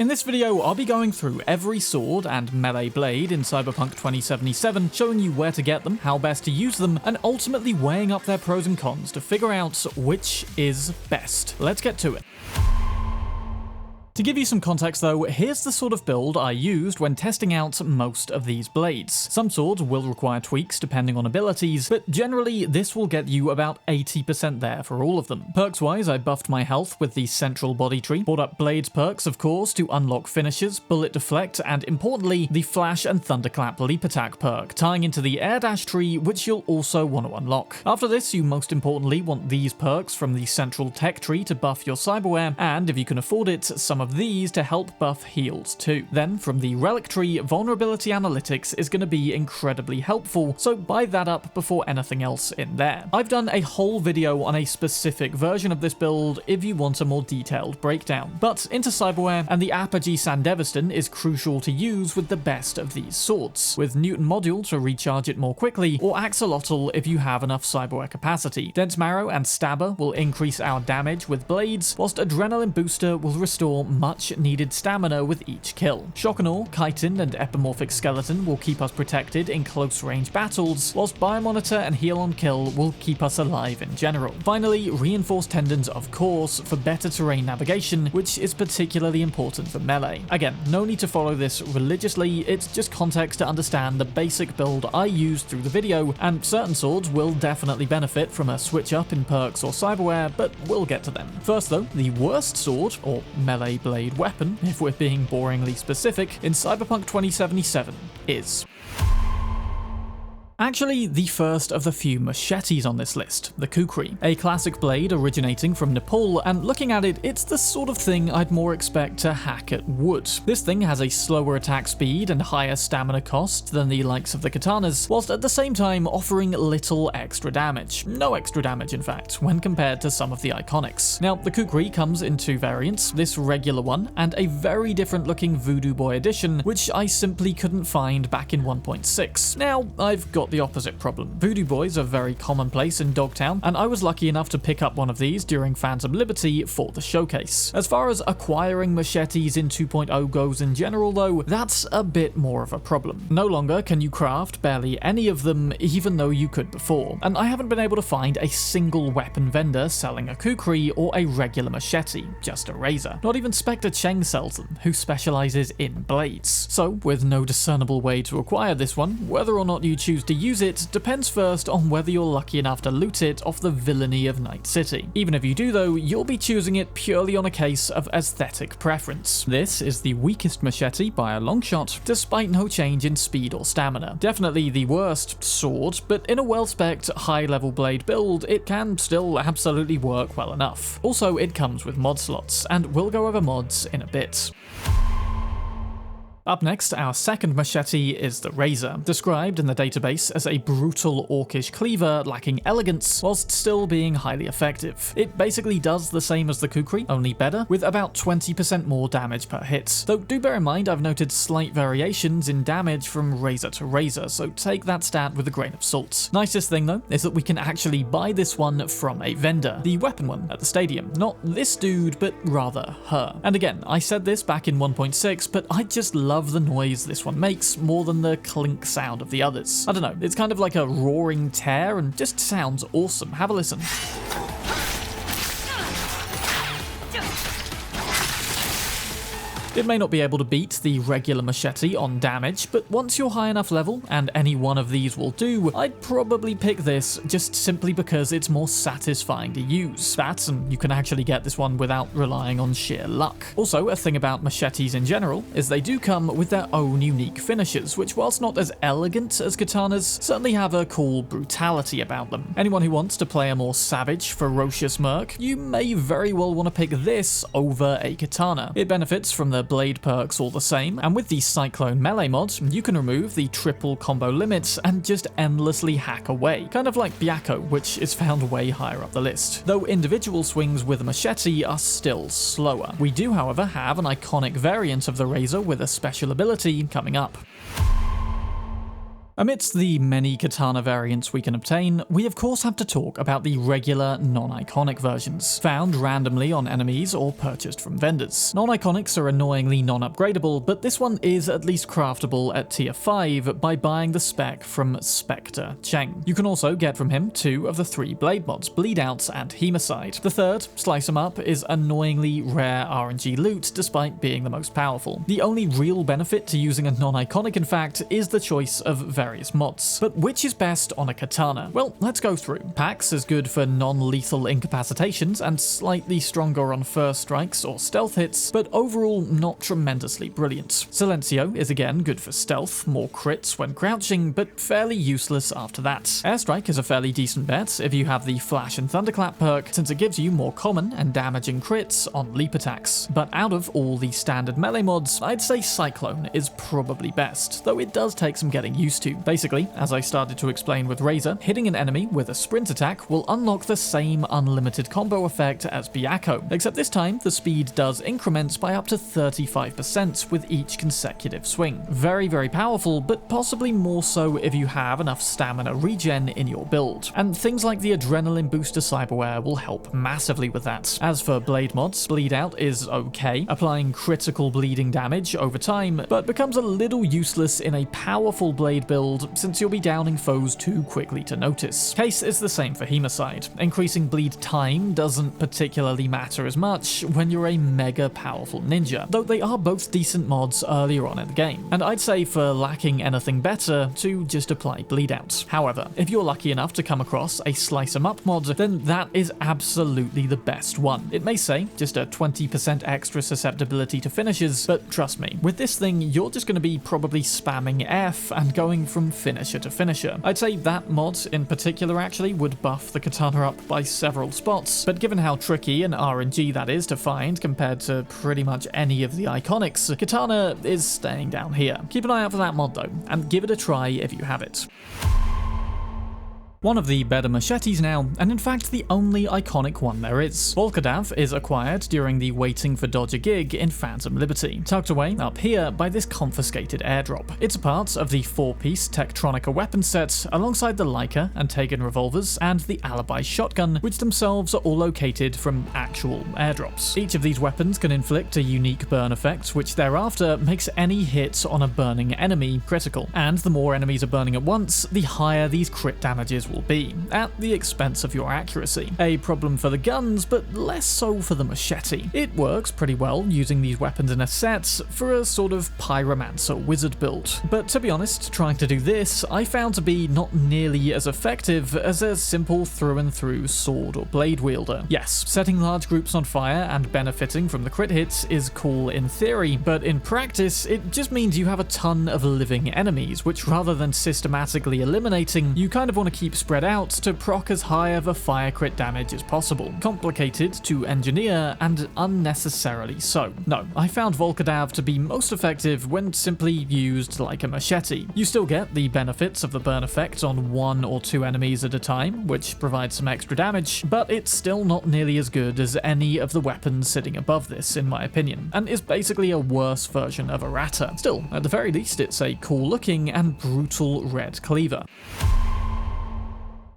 In this video, I'll be going through every sword and melee blade in Cyberpunk 2077, showing you where to get them, how best to use them, and ultimately weighing up their pros and cons to figure out which is best. Let's get to it. To give you some context though, here's the sort of build I used when testing out most of these blades. Some swords will require tweaks depending on abilities, but generally this will get you about 80% there for all of them. Perks wise, I buffed my health with the central body tree, brought up blades perks of course to unlock finishes, bullet deflect, and importantly the flash and thunderclap leap attack perk, tying into the air dash tree which you'll also want to unlock. After this, you most importantly want these perks from the central tech tree to buff your cyberware, and if you can afford it, some of these to help buff heals too. Then from the relic tree, vulnerability analytics is going to be incredibly helpful, so buy that up before anything else in there. I've done a whole video on a specific version of this build if you want a more detailed breakdown. But into cyberware, and the Apogee Sandevistan is crucial to use with the best of these swords, with Newton module to recharge it more quickly, or axolotl if you have enough cyberware capacity. Dense marrow and stabber will increase our damage with blades, whilst adrenaline booster will restore much needed stamina with each kill. Shock and Awe, chitin, and epimorphic skeleton will keep us protected in close range battles, whilst biomonitor and heal on kill will keep us alive in general. Finally, reinforced tendons of course for better terrain navigation, which is particularly important for melee. Again, no need to follow this religiously, it's just context to understand the basic build I used through the video, and certain swords will definitely benefit from a switch up in perks or cyberware, but we'll get to them. First though, the worst sword, or melee blade weapon, if we're being boringly specific, in Cyberpunk 2077 is actually the first of the few machetes on this list, the Kukri, a classic blade originating from Nepal, and looking at it, it's the sort of thing I'd more expect to hack at wood. This thing has a slower attack speed and higher stamina cost than the likes of the katanas, whilst at the same time offering little extra damage. No extra damage in fact, when compared to some of the iconics. Now, the Kukri comes in two variants, this regular one, and a very different looking Voodoo Boy edition, which I simply couldn't find back in 1.6. Now, I've got the opposite problem. Voodoo Boys are very commonplace in Dogtown, and I was lucky enough to pick up one of these during Phantom Liberty for the showcase. As far as acquiring machetes in 2.0 goes in general though, that's a bit more of a problem. No longer can you craft barely any of them, even though you could before, and I haven't been able to find a single weapon vendor selling a Kukri or a regular machete, just a razor. Not even Spectre Cheng sells them, who specializes in blades. So, with no discernible way to acquire this one, whether or not you choose to use it depends first on whether you're lucky enough to loot it off the villainy of Night City. Even if you do though, you'll be choosing it purely on a case of aesthetic preference. This is the weakest machete by a long shot, despite no change in speed or stamina. Definitely the worst sword, but in a well-specced, high-level blade build, it can still absolutely work well enough. Also, it comes with mod slots, and we'll go over mods in a bit. Up next, our second machete is the Razor, described in the database as a brutal orcish cleaver lacking elegance whilst still being highly effective. It basically does the same as the Kukri, only better, with about 20% more damage per hit. Though do bear in mind I've noted slight variations in damage from razor to razor, so take that stat with a grain of salt. Nicest thing though is that we can actually buy this one from a vendor, the weapon one at the stadium. Not this dude, but rather her. And again, I said this back in 1.6, but I just love the noise this one makes more than the clink sound of the others. I don't know, it's kind of like a roaring tear and just sounds awesome. Have a listen. It may not be able to beat the regular machete on damage, but once you're high enough level, and any one of these will do, I'd probably pick this just simply because it's more satisfying to use. That, and you can actually get this one without relying on sheer luck. Also, a thing about machetes in general is they do come with their own unique finishes, which whilst not as elegant as katanas, certainly have a cool brutality about them. Anyone who wants to play a more savage, ferocious merc, you may very well want to pick this over a katana. It benefits from the blade perks all the same, and with the Cyclone melee mod, you can remove the triple combo limits and just endlessly hack away, kind of like Byakko, which is found way higher up the list. Though individual swings with a machete are still slower. We do, however, have an iconic variant of the Razor with a special ability coming up. Amidst the many katana variants we can obtain, we of course have to talk about the regular non-iconic versions, found randomly on enemies or purchased from vendors. Non-iconics are annoyingly non-upgradable, but this one is at least craftable at tier 5 by buying the spec from Spectre Cheng. You can also get from him 2 of the 3 blade mods, Bleed Out and Hemicide. The third, Slice 'em Up, is annoyingly rare RNG loot despite being the most powerful. The only real benefit to using a non-iconic, in fact, is the choice of various mods. But which is best on a katana? Well, let's go through. Pax is good for non-lethal incapacitations and slightly stronger on first strikes or stealth hits, but overall not tremendously brilliant. Silencio is again good for stealth, more crits when crouching, but fairly useless after that. Airstrike is a fairly decent bet if you have the Flash and Thunderclap perk, since it gives you more common and damaging crits on leap attacks. But out of all the standard melee mods, I'd say Cyclone is probably best, though it does take some getting used to. Basically, as I started to explain with Razor, hitting an enemy with a sprint attack will unlock the same unlimited combo effect as Byakko, except this time the speed does increment by up to 35% with each consecutive swing. Very, very powerful, but possibly more so if you have enough stamina regen in your build. And things like the Adrenaline Booster Cyberware will help massively with that. As for blade mods, Bleed Out is okay, applying critical bleeding damage over time, but becomes a little useless in a powerful blade build since you'll be downing foes too quickly to notice. Case is the same for Hemicide. Increasing bleed time doesn't particularly matter as much when you're a mega powerful ninja, though they are both decent mods earlier on in the game, and I'd say for lacking anything better to just apply Bleed Out. However, if you're lucky enough to come across a Slice 'em Up mod, then that is absolutely the best one. It may say just a 20% extra susceptibility to finishes, but trust me, with this thing you're just going to be probably spamming F and going from finisher to finisher. I'd say that mod in particular actually would buff the katana up by several spots, but given how tricky and RNG that is to find compared to pretty much any of the iconics, katana is staying down here. Keep an eye out for that mod though, and give it a try if you have it. One of the better machetes now, and in fact the only iconic one there is. Volkodav is acquired during the Waiting for Dodger gig in Phantom Liberty, tucked away up here by this confiscated airdrop. It's a part of the 4-piece Tektronika weapon set, alongside the Leica and Tegan revolvers and the Alibi shotgun, which themselves are all located from actual airdrops. Each of these weapons can inflict a unique burn effect, which thereafter makes any hit on a burning enemy critical. And the more enemies are burning at once, the higher these crit damages will be, at the expense of your accuracy. A problem for the guns, but less so for the machete. It works pretty well using these weapons in a set for a sort of pyromancer wizard build. But to be honest, trying to do this I found to be not nearly as effective as a simple through and through sword or blade wielder. Yes, setting large groups on fire and benefiting from the crit hits is cool in theory, but in practice it just means you have a ton of living enemies, which rather than systematically eliminating, you kind of want to keep spread out to proc as high of a fire crit damage as possible. Complicated to engineer and unnecessarily so. No, I found Volkodav to be most effective when simply used like a machete. You still get the benefits of the burn effect on 1 or 2 enemies at a time, which provides some extra damage, but it's still not nearly as good as any of the weapons sitting above this in my opinion, and is basically a worse version of Errata. Still, at the very least it's a cool looking and brutal red cleaver.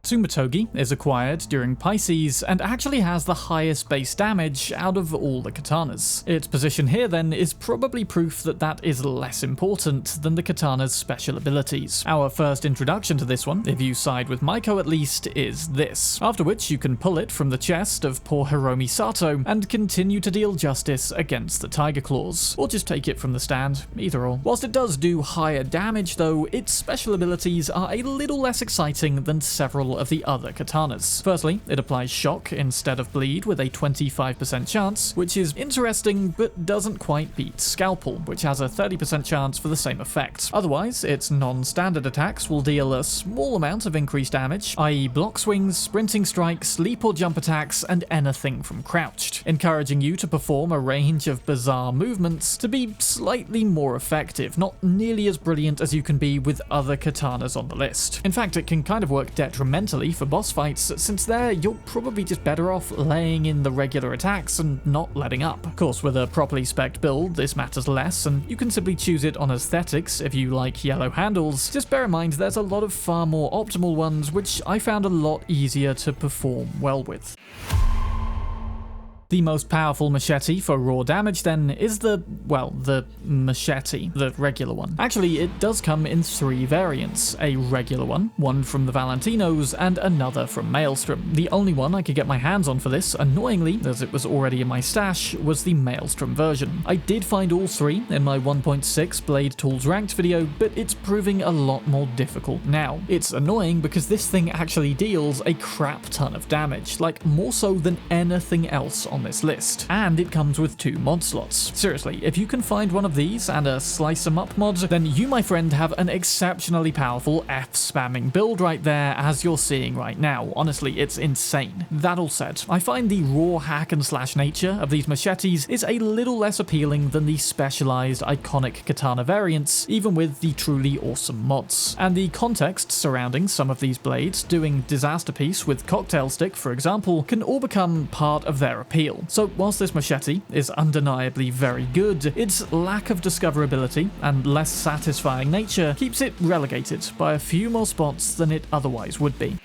Tsumetogi is acquired during Pisces and actually has the highest base damage out of all the katanas. Its position here then is probably proof that that is less important than the katana's special abilities. Our first introduction to this one, if you side with Maiko at least, is this, after which you can pull it from the chest of poor Hiromi Sato and continue to deal justice against the Tiger Claws, or just take it from the stand, either or. Whilst it does do higher damage though, its special abilities are a little less exciting than several of the other katanas. Firstly, it applies shock instead of bleed with a 25% chance, which is interesting but doesn't quite beat Scalpel, which has a 30% chance for the same effect. Otherwise, its non-standard attacks will deal a small amount of increased damage, i.e. block swings, sprinting strikes, leap or jump attacks, and anything from crouched, encouraging you to perform a range of bizarre movements to be slightly more effective, not nearly as brilliant as you can be with other katanas on the list. In fact, it can kind of work detrimentally mentally for boss fights, since there you're probably just better off laying in the regular attacks and not letting up. Of course, with a properly spec'd build, this matters less, and you can simply choose it on aesthetics if you like yellow handles. Just bear in mind there's a lot of far more optimal ones, which I found a lot easier to perform well with. The most powerful machete for raw damage then is the machete, the regular one. Actually, it does come in 3 variants, a regular one from the Valentinos, and another from Maelstrom. The only one I could get my hands on for this, annoyingly, as it was already in my stash, was the Maelstrom version. I did find all 3 in my 1.6 Blade Tools Ranked video, but it's proving a lot more difficult now. It's annoying because this thing actually deals a crap ton of damage, like more so than anything else on this list, and it comes with 2 mod slots. Seriously, if you can find one of these and a slice 'em up mod, then you, my friend, have an exceptionally powerful F-spamming build right there, as you're seeing right now. Honestly, it's insane. That all said, I find the raw hack and slash nature of these machetes is a little less appealing than the specialized iconic katana variants, even with the truly awesome mods. And the context surrounding some of these blades, doing Disaster Piece with Cocktail Stick, for example, can all become part of their appeal. So whilst this machete is undeniably very good, its lack of discoverability and less satisfying nature keeps it relegated by a few more spots than it otherwise would be.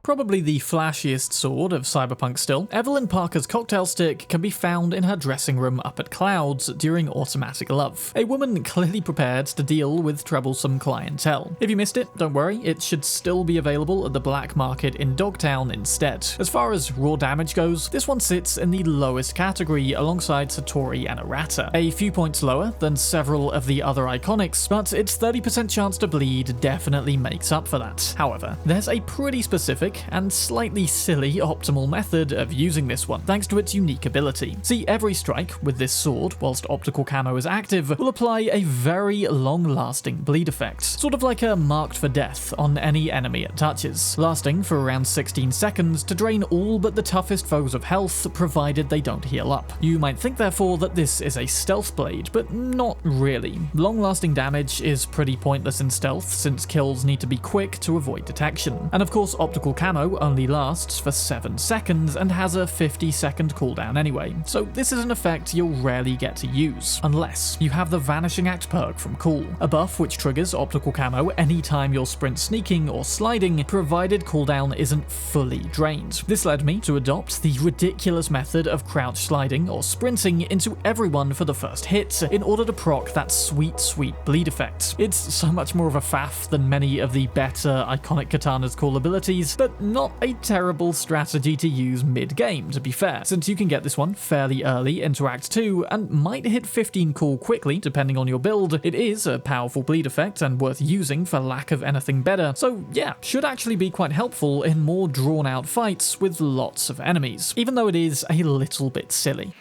Probably the flashiest sword of Cyberpunk still, Evelyn Parker's cocktail stick can be found in her dressing room up at Clouds during Automatic Love, a woman clearly prepared to deal with troublesome clientele. If you missed it, don't worry, it should still be available at the black market in Dogtown instead. As far as raw damage goes, this one sits in the lowest category alongside Satori and Errata, a few points lower than several of the other iconics, but its 30% chance to bleed definitely makes up for that. However, there's a pretty specific and slightly silly optimal method of using this one, thanks to its unique ability. See, every strike with this sword, whilst optical camo is active, will apply a very long-lasting bleed effect, sort of like a marked for death on any enemy it touches, lasting for around 16 seconds to drain all but the toughest foes of health, provided they don't heal up. You might think therefore that this is a stealth blade, but not really. Long-lasting damage is pretty pointless in stealth, since kills need to be quick to avoid detection. And of course, optical camo only lasts for 7 seconds and has a 50-second cooldown anyway, so this is an effect you'll rarely get to use, unless you have the Vanishing Act perk from Cool, a buff which triggers optical camo anytime you're sprint sneaking or sliding, provided cooldown isn't fully drained. This led me to adopt the ridiculous method of crouch sliding or sprinting into everyone for the first hit in order to proc that sweet bleed effect. It's so much more of a faff than many of the better iconic Katana's cool abilities, but not a terrible strategy to use mid-game, to be fair, since you can get this one fairly early into Act 2 and might hit 15 cool quickly depending on your build. It is a powerful bleed effect and worth using for lack of anything better, so yeah, should actually be quite helpful in more drawn-out fights with lots of enemies, even though it is a little bit silly.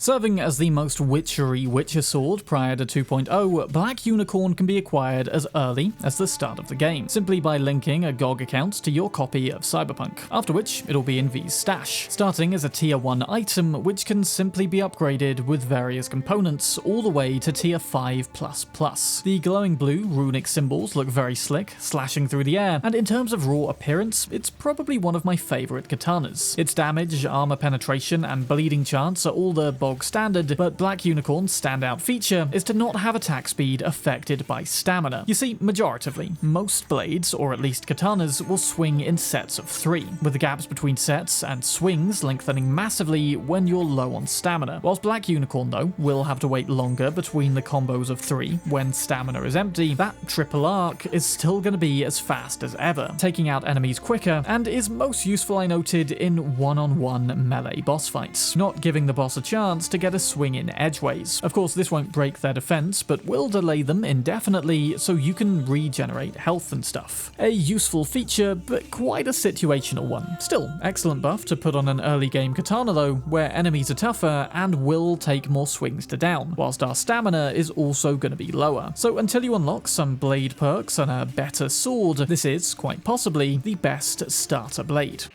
Serving as the most witchery Witcher sword prior to 2.0, Black Unicorn can be acquired as early as the start of the game, simply by linking a GOG account to your copy of Cyberpunk, after which it'll be in V's stash, starting as a tier 1 item which can simply be upgraded with various components all the way to tier 5++. The glowing blue runic symbols look very slick, slashing through the air, and in terms of raw appearance, it's probably one of my favourite katanas. Its damage, armor penetration, and bleeding chance are all the bog standard, but Black Unicorn's standout feature is to not have attack speed affected by stamina. You see, majoritively, most blades, or at least katanas, will swing in sets of 3, with the gaps between sets and swings lengthening massively when you're low on stamina. Whilst Black Unicorn, though, will have to wait longer between the combos of 3 when stamina is empty, that triple arc is still going to be as fast as ever, taking out enemies quicker, and is most useful, I noted, in one-on-one melee boss fights, not giving the boss a chance to get a swing in edgeways. Of course, this won't break their defense, but will delay them indefinitely so you can regenerate health and stuff. A useful feature, but quite a situational one. Still, excellent buff to put on an early game katana though, where enemies are tougher and will take more swings to down, whilst our stamina is also going to be lower. So until you unlock some blade perks and a better sword, this is, quite possibly, the best starter blade.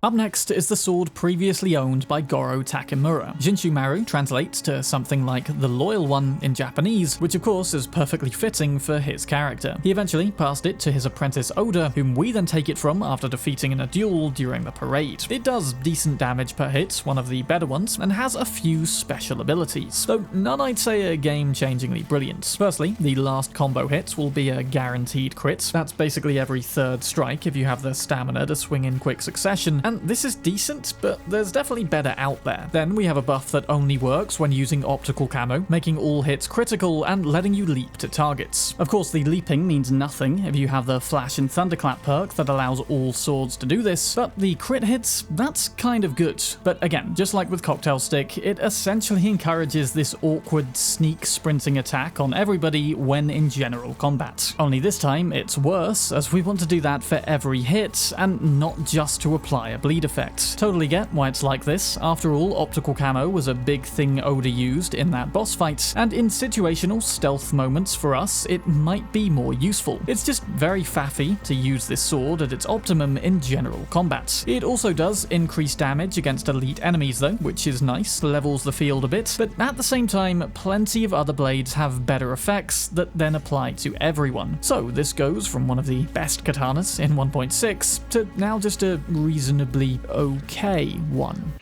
Up next is the sword previously owned by Goro Takemura. Jinchu-Maru translates to something like the Loyal One in Japanese, which of course is perfectly fitting for his character. He eventually passed it to his apprentice Oda, whom we then take it from after defeating in a duel during the parade. It does decent damage per hit, one of the better ones, and has a few special abilities, though none I'd say are game-changingly brilliant. Firstly, the last combo hit will be a guaranteed crit. That's basically every third strike if you have the stamina to swing in quick succession, and this is decent, but there's definitely better out there. Then we have a buff that only works when using optical camo, making all hits critical and letting you leap to targets. Of course, the leaping means nothing if you have the Flash and Thunderclap perk that allows all swords to do this, but the crit hits, that's kind of good. But again, just like with Cocktail Stick, it essentially encourages this awkward sneak sprinting attack on everybody when in general combat. Only this time, it's worse, as we want to do that for every hit, and not just to apply a bleed effect. Totally get why it's like this. After all, optical camo was a big thing Oda used in that boss fight, and in situational stealth moments for us, it might be more useful. It's just very faffy to use this sword at its optimum in general combat. It also does increase damage against elite enemies though, which is nice, levels the field a bit, but at the same time, plenty of other blades have better effects that then apply to everyone. So this goes from one of the best katanas in 1.6 to now just a reasonably okay one.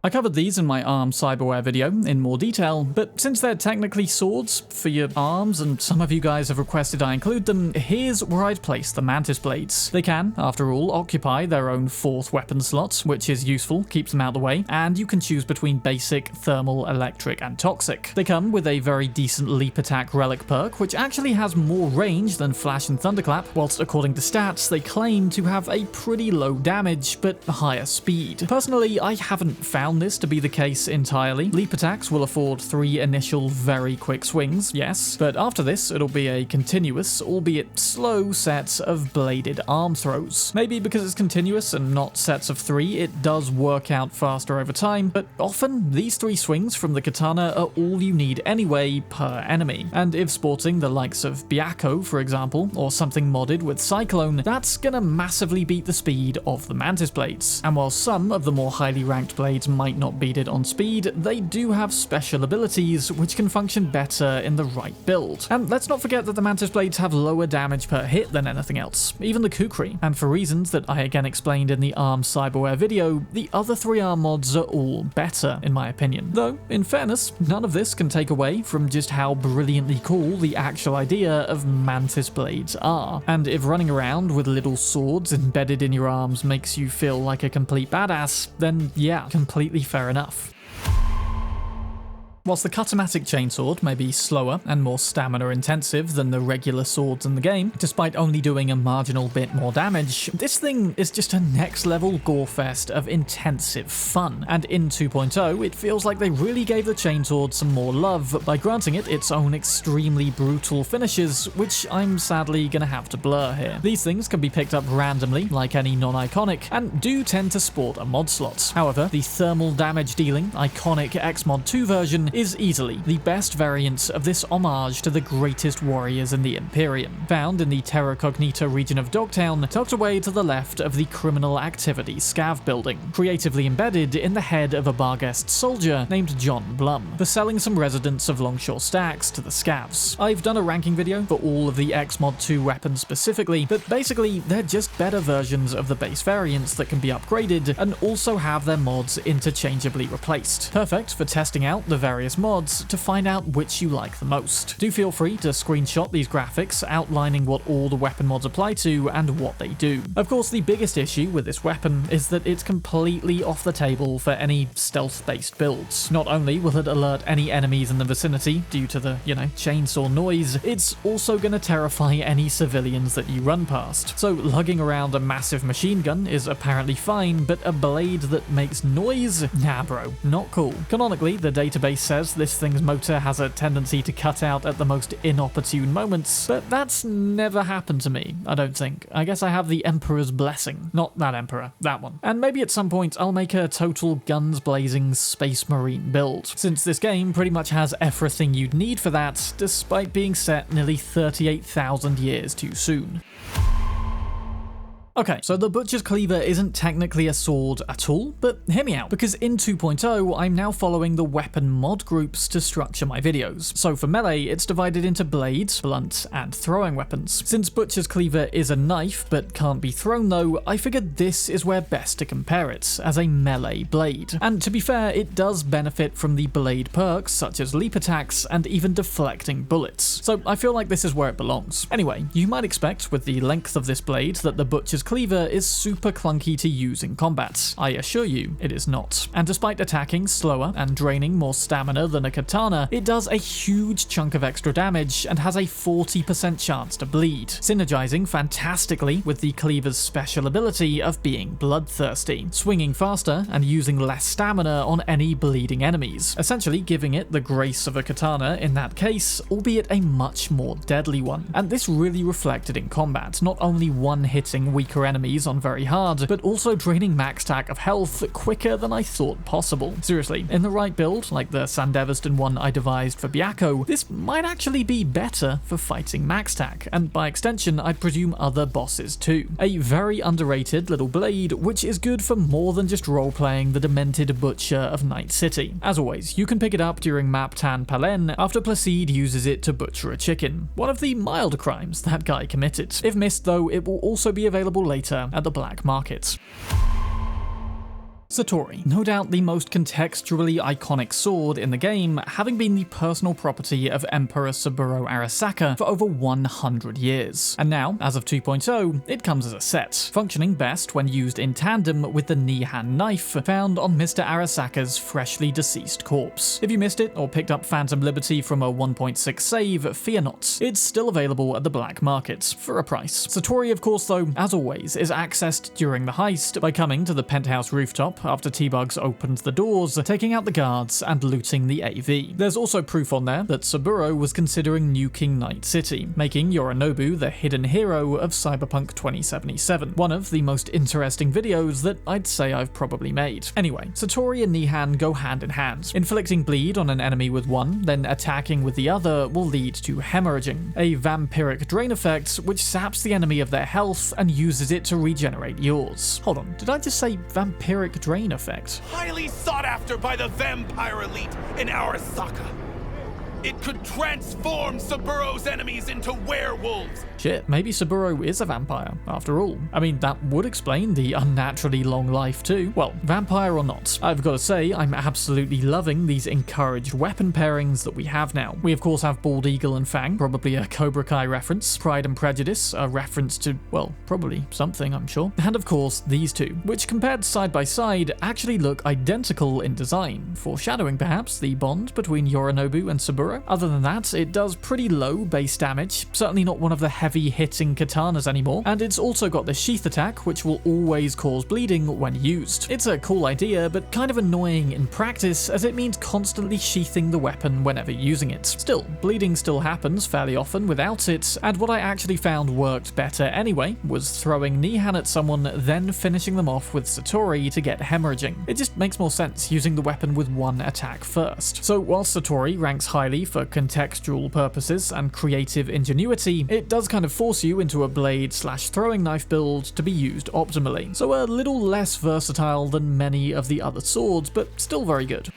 I covered these in my arm cyberware video in more detail, but since they're technically swords for your arms and some of you guys have requested I include them, here's where I'd place the Mantis Blades. They can, after all, occupy their own 4th weapon slot, which is useful, keeps them out of the way, and you can choose between basic, thermal, electric, and toxic. They come with a very decent leap attack relic perk, which actually has more range than Flash and Thunderclap, whilst according to stats, they claim to have a pretty low damage, but higher speed. Personally, I haven't found this to be the case entirely. Leap attacks will afford 3 initial very quick swings, yes, but after this it'll be a continuous, albeit slow set of bladed arm throws. Maybe because it's continuous and not sets of 3, it does work out faster over time, but often these 3 swings from the katana are all you need anyway per enemy. And if sporting the likes of Byakko, for example, or something modded with Cyclone, that's gonna massively beat the speed of the Mantis Blades. And while some of the more highly ranked blades might not beat it on speed, they do have special abilities which can function better in the right build. And let's not forget that the Mantis Blades have lower damage per hit than anything else, even the Kukri. And for reasons that I again explained in the ARM Cyberware video, the other 3 ARM mods are all better in my opinion. Though, in fairness, none of this can take away from just how brilliantly cool the actual idea of Mantis Blades are. And if running around with little swords embedded in your arms makes you feel like a complete badass, then yeah, completely fair enough. Whilst the Katamatic chainsword may be slower and more stamina intensive than the regular swords in the game, despite only doing a marginal bit more damage, this thing is just a next level gore fest of intensive fun. And in 2.0, it feels like they really gave the chainsword some more love by granting it its own extremely brutal finishes, which I'm sadly gonna have to blur here. These things can be picked up randomly, like any non-iconic, and do tend to sport a mod slot. However, the thermal damage dealing, iconic Xmod 2 version is easily the best variant of this homage to the greatest warriors in the Imperium. Found in the Terra Cognita region of Dogtown, tucked away to the left of the Criminal Activity Scav building, creatively embedded in the head of a Barghest soldier named John Blum, for selling some residents of Longshore stacks to the Scavs. I've done a ranking video for all of the Xmod 2 weapons specifically, but basically they're just better versions of the base variants that can be upgraded and also have their mods interchangeably replaced. Perfect for testing out the various mods to find out which you like the most. Do feel free to screenshot these graphics outlining what all the weapon mods apply to and what they do. Of course, the biggest issue with this weapon is that it's completely off the table for any stealth-based builds. Not only will it alert any enemies in the vicinity due to the, chainsaw noise, it's also gonna terrify any civilians that you run past. So lugging around a massive machine gun is apparently fine, but a blade that makes noise? Nah bro, not cool. Canonically, the database says this thing's motor has a tendency to cut out at the most inopportune moments, but that's never happened to me, I don't think. I guess I have the Emperor's blessing. Not that Emperor, that one. And maybe at some point I'll make a total guns blazing Space Marine build, since this game pretty much has everything you'd need for that, despite being set nearly 38,000 years too soon. Okay, so the Butcher's Cleaver isn't technically a sword at all, but hear me out, because in 2.0 I'm now following the weapon mod groups to structure my videos. So for melee, it's divided into blades, blunt, and throwing weapons. Since Butcher's Cleaver is a knife but can't be thrown though, I figured this is where best to compare it, as a melee blade. And to be fair, it does benefit from the blade perks such as leap attacks and even deflecting bullets. So I feel like this is where it belongs. Anyway, you might expect with the length of this blade that the Butcher's Cleaver is super clunky to use in combat. I assure you, it is not. And despite attacking slower and draining more stamina than a katana, it does a huge chunk of extra damage and has a 40% chance to bleed, synergizing fantastically with the Cleaver's special ability of being bloodthirsty, swinging faster and using less stamina on any bleeding enemies, essentially giving it the grace of a katana in that case, albeit a much more deadly one. And this really reflected in combat, not only one-hitting weaker enemies on very hard, but also draining max stack of health quicker than I thought possible. Seriously, in the right build, like the Sandevistan one I devised for Byakko, this might actually be better for fighting max stack, and by extension I'd presume other bosses too. A very underrated little blade, which is good for more than just role-playing the demented butcher of Night City. As always, you can pick it up during Map Tan Palen after Placide uses it to butcher a chicken, one of the milder crimes that guy committed. If missed though, it will also be available later at the black market. Satori, no doubt the most contextually iconic sword in the game, having been the personal property of Emperor Saburo Arasaka for over 100 years. And now, as of 2.0, it comes as a set, functioning best when used in tandem with the Nihan knife found on Mr. Arasaka's freshly deceased corpse. If you missed it or picked up Phantom Liberty from a 1.6 save, fear not, it's still available at the black market, for a price. Satori, of course though, as always, is accessed during the heist by coming to the penthouse rooftop after T-Bugs opened the doors, taking out the guards and looting the AV. There's also proof on there that Saburo was considering nuking Night City, making Yorinobu the hidden hero of Cyberpunk 2077, one of the most interesting videos that I'd say I've probably made. Anyway, Satori and Nihan go hand in hand. Inflicting bleed on an enemy with one, then attacking with the other will lead to hemorrhaging, a vampiric drain effect which saps the enemy of their health and uses it to regenerate yours. Hold on, did I just say vampiric drain effect? Highly sought after by the vampire elite in Arasaka. It could transform Saburo's enemies into werewolves. Shit, maybe Saburo is a vampire, after all. I mean, that would explain the unnaturally long life too. Well, vampire or not, I've got to say, I'm absolutely loving these encouraged weapon pairings that we have now. We of course have Bald Eagle and Fang, probably a Cobra Kai reference, Pride and Prejudice, a reference to, well, probably something, I'm sure. And of course, these two, which compared side by side, actually look identical in design, foreshadowing perhaps the bond between Yorinobu and Saburo. Other than that, it does pretty low base damage, certainly not one of the heavy-hitting katanas anymore, and it's also got the sheath attack, which will always cause bleeding when used. It's a cool idea, but kind of annoying in practice, as it means constantly sheathing the weapon whenever using it. Still, bleeding still happens fairly often without it, and what I actually found worked better anyway was throwing Nihan at someone, then finishing them off with Satori to get hemorrhaging. It just makes more sense using the weapon with one attack first. So while Satori ranks highly for contextual purposes and creative ingenuity, it does kind of force you into a blade/throwing knife build to be used optimally, so a little less versatile than many of the other swords, but still very good.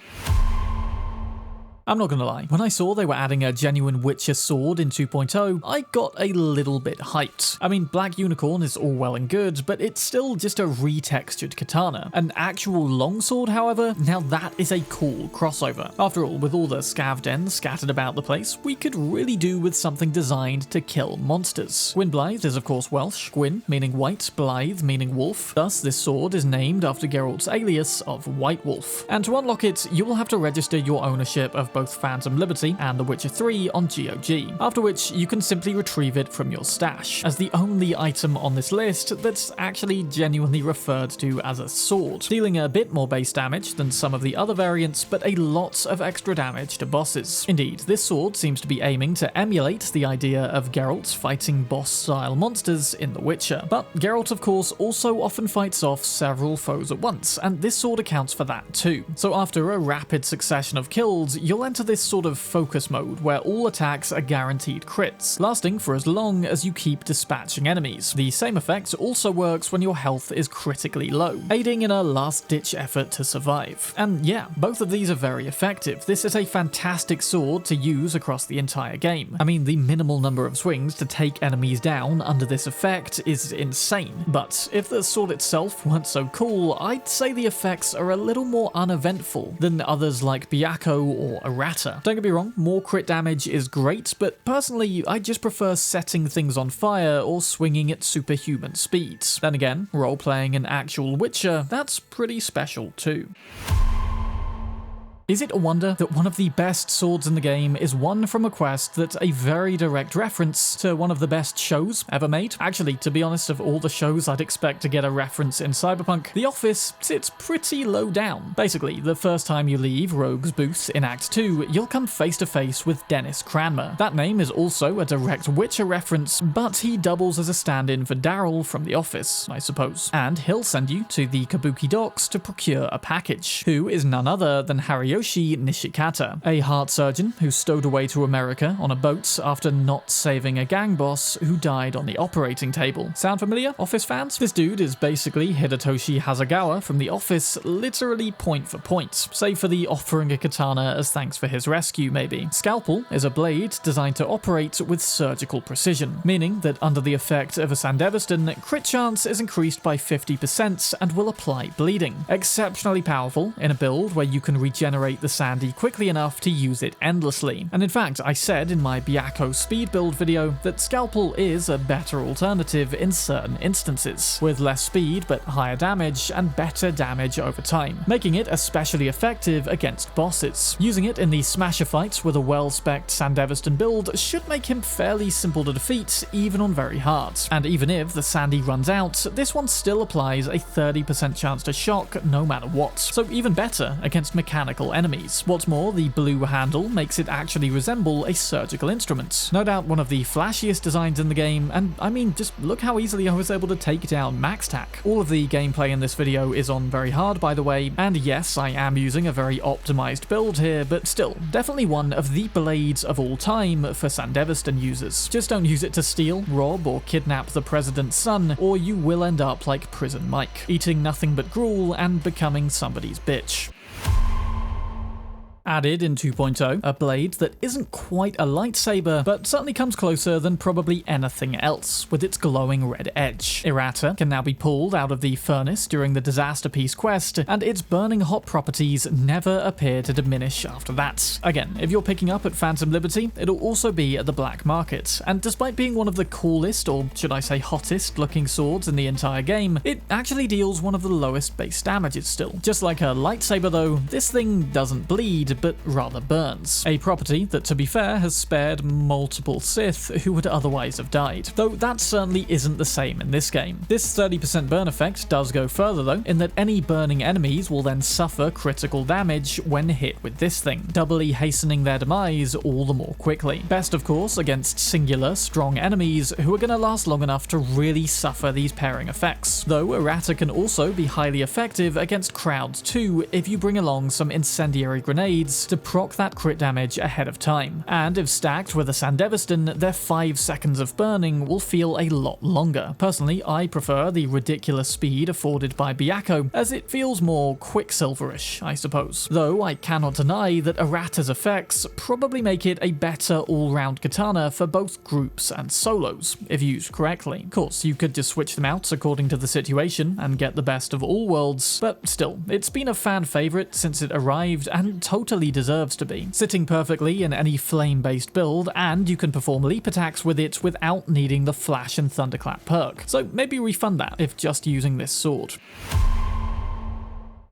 I'm not gonna lie, when I saw they were adding a genuine Witcher sword in 2.0, I got a little bit hyped. I mean, Black Unicorn is all well and good, but it's still just a retextured katana. An actual longsword, however, now that is a cool crossover. After all, with all the scav dens scattered about the place, we could really do with something designed to kill monsters. Gwynbleidd is of course Welsh, Gwyn meaning white, Blythe meaning wolf, thus this sword is named after Geralt's alias of White Wolf. And to unlock it, you will have to register your ownership of both Phantom Liberty and The Witcher 3 on GOG, after which you can simply retrieve it from your stash, as the only item on this list that's actually genuinely referred to as a sword, dealing a bit more base damage than some of the other variants, but a lot of extra damage to bosses. Indeed, this sword seems to be aiming to emulate the idea of Geralt fighting boss-style monsters in The Witcher, but Geralt of course also often fights off several foes at once, and this sword accounts for that too. So after a rapid succession of kills, you'll you'll enter this sort of focus mode where all attacks are guaranteed crits, lasting for as long as you keep dispatching enemies. The same effect also works when your health is critically low, aiding in a last-ditch effort to survive. And yeah, both of these are very effective. This is a fantastic sword to use across the entire game. I mean, the minimal number of swings to take enemies down under this effect is insane, but if the sword itself weren't so cool, I'd say the effects are a little more uneventful than others like Byakko or Errata. Don't get me wrong, more crit damage is great, but personally I just prefer setting things on fire or swinging at superhuman speeds. Then again, role-playing an actual Witcher, that's pretty special too. Is it a wonder that one of the best swords in the game is one from a quest that's a very direct reference to one of the best shows ever made? Actually, to be honest, of all the shows I'd expect to get a reference in Cyberpunk, The Office sits pretty low down. Basically, the first time you leave Rogue's booth in Act 2, you'll come face to face with Dennis Cranmer. That name is also a direct Witcher reference, but he doubles as a stand-in for Daryl from The Office, I suppose. And he'll send you to the Kabuki docks to procure a package, who is none other than Haryoshi Nishikata, a heart surgeon who stowed away to America on a boat after not saving a gang boss who died on the operating table. Sound familiar, Office fans? This dude is basically Hidetoshi Hasegawa from The Office, literally point for point, save for the offering a katana as thanks for his rescue maybe. Scalpel is a blade designed to operate with surgical precision, meaning that under the effect of a Sandevistan, crit chance is increased by 50% and will apply bleeding. Exceptionally powerful in a build where you can regenerate the Sandy quickly enough to use it endlessly. And in fact, I said in my Byakko speed build video that Scalpel is a better alternative in certain instances, with less speed but higher damage and better damage over time, making it especially effective against bosses. Using it in the smasher fights with a well-spec'd Sandevistan build should make him fairly simple to defeat, even on very hard. And even if the Sandy runs out, this one still applies a 30% chance to shock no matter what, so even better against mechanical enemies. What's more, the blue handle makes it actually resemble a surgical instrument. No doubt one of the flashiest designs in the game, and I mean, just look how easily I was able to take down Maxtac. All of the gameplay in this video is on very hard, by the way, and yes, I am using a very optimized build here, but still, definitely one of the blades of all time for Sandevistan users. Just don't use it to steal, rob, or kidnap the president's son, or you will end up like Prison Mike, eating nothing but gruel and becoming somebody's bitch. Added in 2.0, a blade that isn't quite a lightsaber, but certainly comes closer than probably anything else, with its glowing red edge. Errata can now be pulled out of the furnace during the Disaster Piece quest, and its burning hot properties never appear to diminish after that. Again, if you're picking up at Phantom Liberty, it'll also be at the black market, and despite being one of the coolest, or should I say hottest, looking swords in the entire game, it actually deals one of the lowest base damages still. Just like a lightsaber though, this thing doesn't bleed, but rather burns. A property that, to be fair, has spared multiple Sith who would otherwise have died. Though that certainly isn't the same in this game. This 30% burn effect does go further though, in that any burning enemies will then suffer critical damage when hit with this thing, doubly hastening their demise all the more quickly. Best of course against singular, strong enemies who are going to last long enough to really suffer these pairing effects. Though Errata can also be highly effective against crowds too if you bring along some incendiary grenades to proc that crit damage ahead of time, and if stacked with a Sandevistan, their 5 seconds of burning will feel a lot longer. Personally, I prefer the ridiculous speed afforded by Byakko, as it feels more Quicksilverish, I suppose. Though I cannot deny that Errata's effects probably make it a better all-round katana for both groups and solos, if used correctly. Of course, you could just switch them out according to the situation and get the best of all worlds, but still, it's been a fan favourite since it arrived and totally deserves to be, sitting perfectly in any flame-based build, and you can perform leap attacks with it without needing the flash and thunderclap perk. So maybe refund that if just using this sword.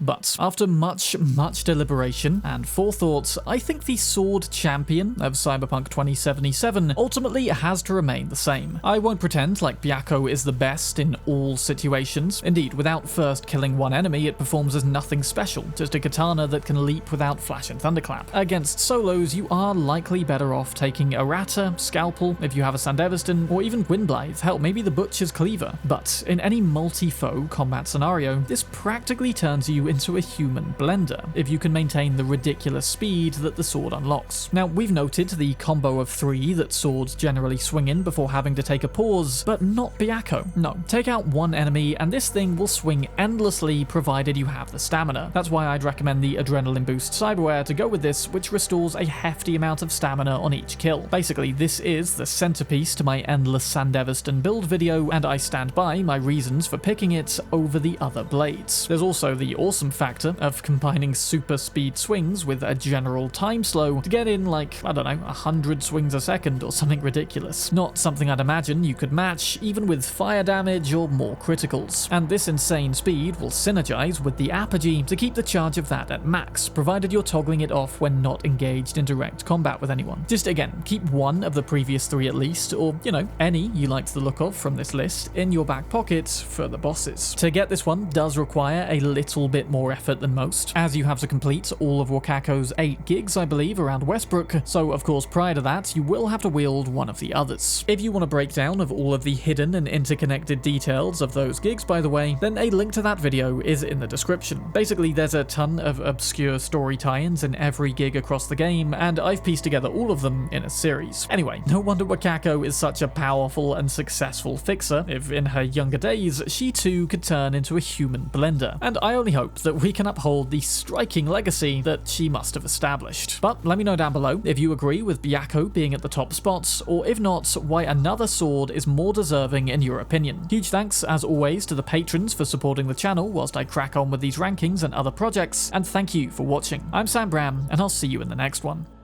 But after much deliberation and forethought, I think the sword champion of Cyberpunk 2077 ultimately has to remain the same. I won't pretend like Byakko is the best in all situations. Indeed, without first killing one enemy, it performs as nothing special, just a katana that can leap without flash and thunderclap. Against solos, you are likely better off taking Errata, Scalpel, if you have a Sandevistan, or even Gwynbleidd, hell, maybe the Butcher's Cleaver. But in any multi-foe combat scenario, this practically turns you into a human blender, if you can maintain the ridiculous speed that the sword unlocks. Now, we've noted the combo of 3 that swords generally swing in before having to take a pause, but not Byakko. No, take out one enemy and this thing will swing endlessly provided you have the stamina. That's why I'd recommend the Adrenaline Boost Cyberware to go with this, which restores a hefty amount of stamina on each kill. Basically, this is the centerpiece to my endless Sandevistan build video, and I stand by my reasons for picking it over the other blades. There's also the awesome factor of combining super speed swings with a general time slow to get in like, I don't know, 100 swings a second or something ridiculous. Not something I'd imagine you could match even with fire damage or more criticals. And this insane speed will synergize with the apogee to keep the charge of that at max, provided you're toggling it off when not engaged in direct combat with anyone. Just again, keep one of the previous 3 at least, or any you liked the look of from this list, in your back pocket for the bosses. To get this one does require a little bit more effort than most, as you have to complete all of Wakakko's 8 gigs, I believe, around Westbrook, so of course prior to that you will have to wield one of the others. If you want a breakdown of all of the hidden and interconnected details of those gigs, by the way, then a link to that video is in the description. Basically, there's a ton of obscure story tie-ins in every gig across the game, and I've pieced together all of them in a series. Anyway, no wonder Wakakko is such a powerful and successful fixer, if in her younger days she too could turn into a human blender, and I only hope that we can uphold the striking legacy that she must have established. But let me know down below if you agree with Byakko being at the top spots, or if not, why another sword is more deserving in your opinion. Huge thanks as always to the patrons for supporting the channel whilst I crack on with these rankings and other projects, and thank you for watching. I'm Sam Bram, and I'll see you in the next one.